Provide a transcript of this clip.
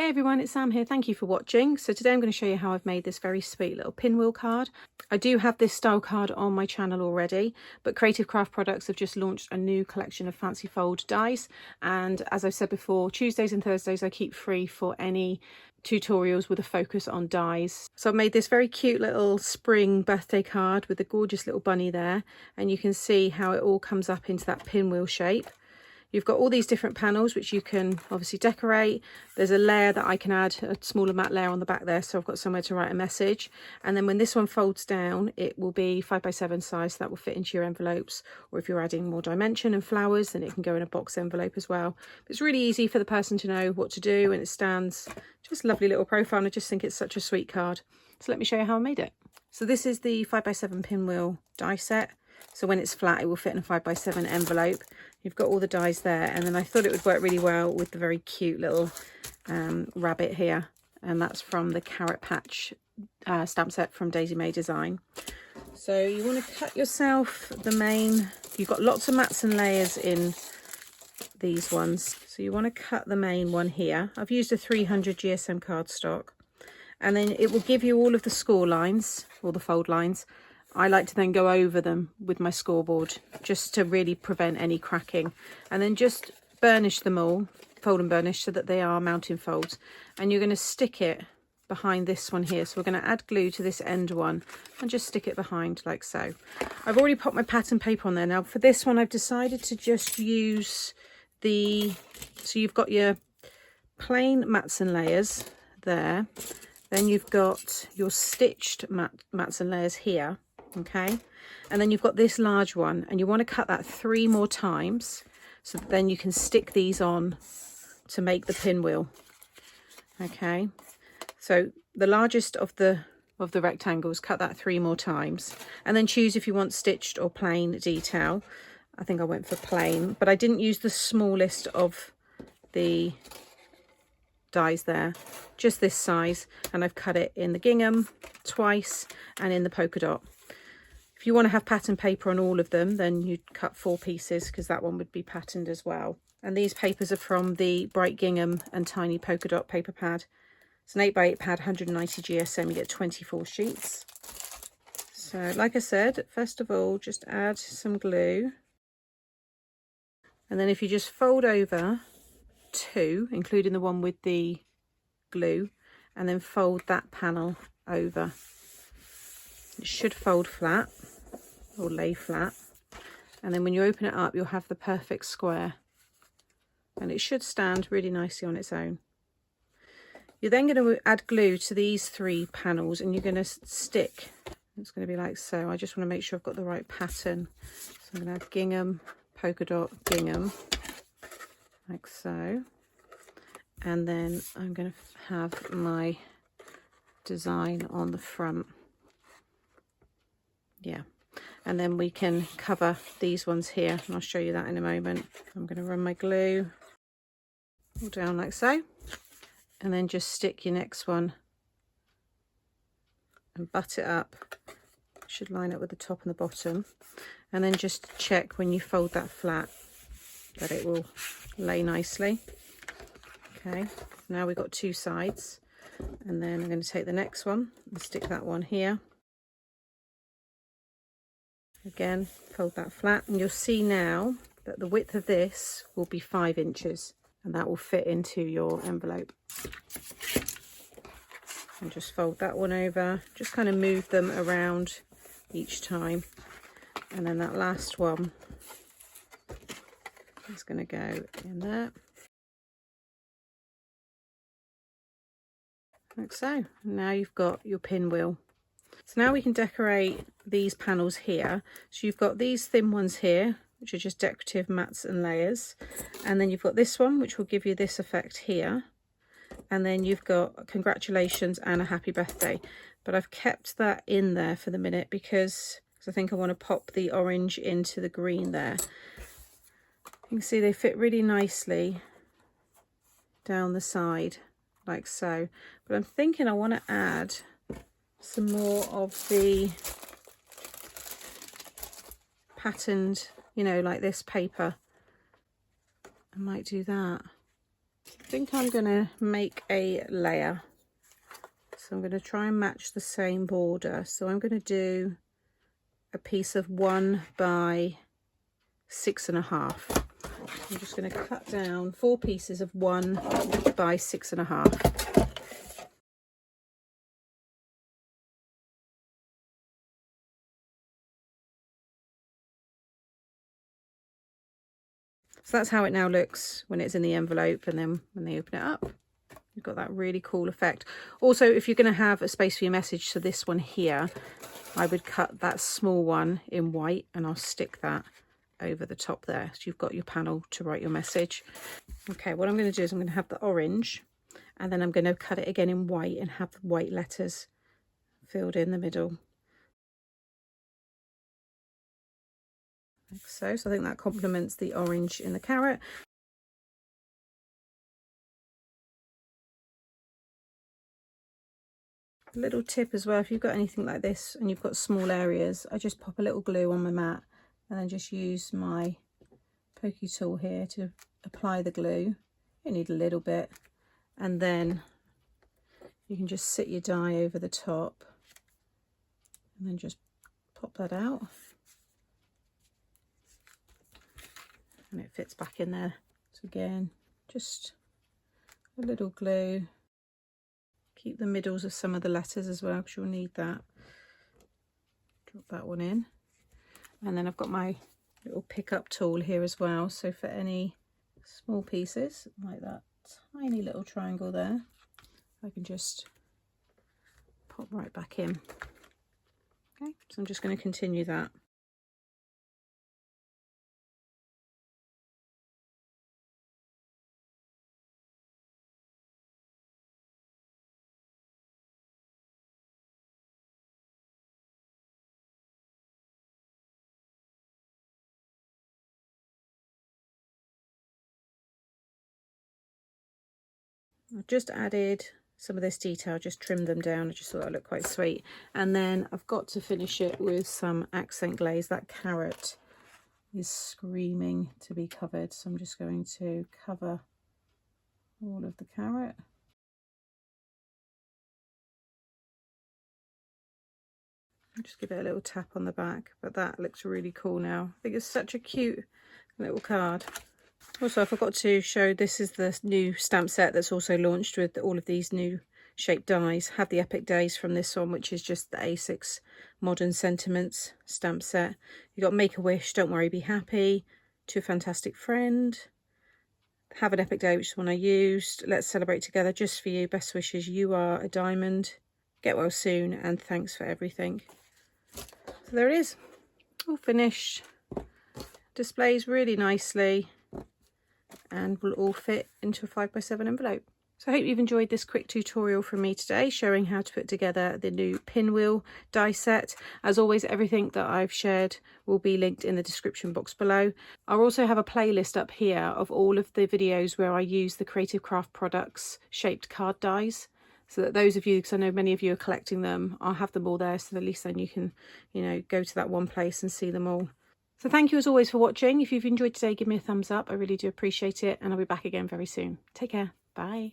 Hey everyone, it's Sam here. Thank you for watching. So today I'm going to show you how I've made this very sweet little pinwheel card. I do have this style card on my channel already, but Creative Craft Products have just launched a new collection of fancy fold dies. And as I've said before, Tuesdays and Thursdays I keep free for any tutorials with a focus on dies. So I've made this very cute little spring birthday card with a gorgeous little bunny there. And you can see how it all comes up into that pinwheel shape. You've got all these different panels which you can obviously decorate. There's a layer that I can add, a smaller matte layer on the back there, so I've got somewhere to write a message. And then when this one folds down, it will be 5x7 size, so that will fit into your envelopes. Or if you're adding more dimension and flowers, then it can go in a box envelope as well. But it's really easy for the person to know what to do, and it stands just a lovely little profile, and I just think it's such a sweet card. So let me show you how I made it. So this is the 5x7 pinwheel die set. So when it's flat, it will fit in a 5x7 envelope. You've got all the dies there, and then I thought it would work really well with the very cute little rabbit here, and that's from the Carrot Patch stamp set from Daisy May Design. So you want to cut yourself the main, you've got lots of mats and layers in these ones, so you want to cut the main one here. I've used a 300 GSM cardstock, and then it will give you all of the score lines, all the fold lines. I like to then go over them with my scoreboard just to really prevent any cracking, and then just burnish them all, fold and burnish, so that they are mounting folds. And you're going to stick it behind this one here. So we're going to add glue to this end one and just stick it behind like so. I've already popped my pattern paper on there. Now for this one I've decided to just use so you've got your plain mats and layers there, then you've got your stitched mats and layers here. Okay, and then you've got this large one, and you want to cut that 3 more times so that then you can stick these on to make the pinwheel. Okay, so the largest of the rectangles, cut that 3 more times, and then choose if you want stitched or plain detail. I think I went for plain, but I didn't use the smallest of the dies there, just this size, and I've cut it in the gingham twice and in the polka dot. If you want to have pattern paper on all of them, then you'd cut 4 pieces, because that one would be patterned as well. And these papers are from the Bright Gingham and Tiny Polka Dot paper pad. It's an 8x8 pad, 190 GSM, you get 24 sheets. So like I said, first of all, just add some glue. And then if you just fold over 2, including the one with the glue, and then fold that panel over. It should fold flat or lay flat, and then when you open it up you'll have the perfect square, and it should stand really nicely on its own. You're then going to add glue to these 3 panels, and you're going to stick, it's going to be like so. I just want to make sure I've got the right pattern, so I'm going to add gingham, polka dot, gingham, like so, and then I'm going to have my design on the front. Yeah, and then we can cover these ones here, and I'll show you that in a moment. I'm going to run my glue all down like so, and then just stick your next one and butt it up. It should line up with the top and the bottom, and then just check when you fold that flat that it will lay nicely. Okay, now we've got 2 sides, and then I'm going to take the next one and stick that one here. Again, fold that flat, and you'll see now that the width of this will be 5 inches, and that will fit into your envelope. And just fold that one over, just kind of move them around each time, and then that last one is going to go in there like so. Now you've got your pinwheel. So now we can decorate these panels here. So you've got these thin ones here, which are just decorative mats and layers. And then you've got this one, which will give you this effect here. And then you've got congratulations and a happy birthday. But I've kept that in there for the minute because I think I want to pop the orange into the green there. You can see they fit really nicely down the side, like so. But I'm thinking I want to add some more of the patterned, you know, like this paper. I might do that. I think I'm going to make a layer. So I'm going to try and match the same border. So I'm going to do a piece of 1 by 6.5. I'm just going to cut down 4 pieces of 1 by 6.5. So that's how it now looks when it's in the envelope, and then when they open it up, you've got that really cool effect. Also, if you're going to have a space for your message, so this one here, I would cut that small one in white and I'll stick that over the top there. So you've got your panel to write your message. Okay, what I'm going to do is I'm going to have the orange, and then I'm going to cut it again in white and have the white letters filled in the middle. Like so. So I think that complements the orange in the carrot. A little tip as well, if you've got anything like this and you've got small areas, I just pop a little glue on my mat and then just use my pokey tool here to apply the glue. You need a little bit, and then you can just sit your die over the top and then just pop that out. And it fits back in there. So again, just a little glue. Keep the middles of some of the letters as well, because you'll need that. Drop that one in. And then I've got my little pick-up tool here as well. So for any small pieces, like that tiny little triangle there, I can just pop right back in. Okay, so I'm just going to continue that. I've just added some of this detail, just trimmed them down. I just thought that looked quite sweet. And then I've got to finish it with some accent glaze. That carrot is screaming to be covered, so I'm just going to cover all of the carrot. I'll just give it a little tap on the back, but that looks really cool now. I think it's such a cute little card. Also, I forgot to show, this is the new stamp set that's also launched with all of these new shaped dies. Have the Epic Days from this one, which is just the A6 Modern Sentiments stamp set. You got Make a Wish, Don't Worry, Be Happy, To a Fantastic Friend, Have an Epic Day, which is one I used, Let's Celebrate Together, Just for You, Best Wishes, You Are a Diamond, Get Well Soon, and Thanks for Everything. So there it is, all finished. Displays really nicely and will all fit into a 5x7 envelope. So I hope you've enjoyed this quick tutorial from me today, showing how to put together the new Pinwheel die set. As always, everything that I've shared will be linked in the description box below. I'll also have a playlist up here of all of the videos where I use the Creative Craft Products shaped card dies, so that those of you, because I know many of you are collecting them, I'll have them all there, so at least then you can, go to that one place and see them all. So thank you as always for watching. If you've enjoyed today, give me a thumbs up. I really do appreciate it, and I'll be back again very soon. Take care. Bye.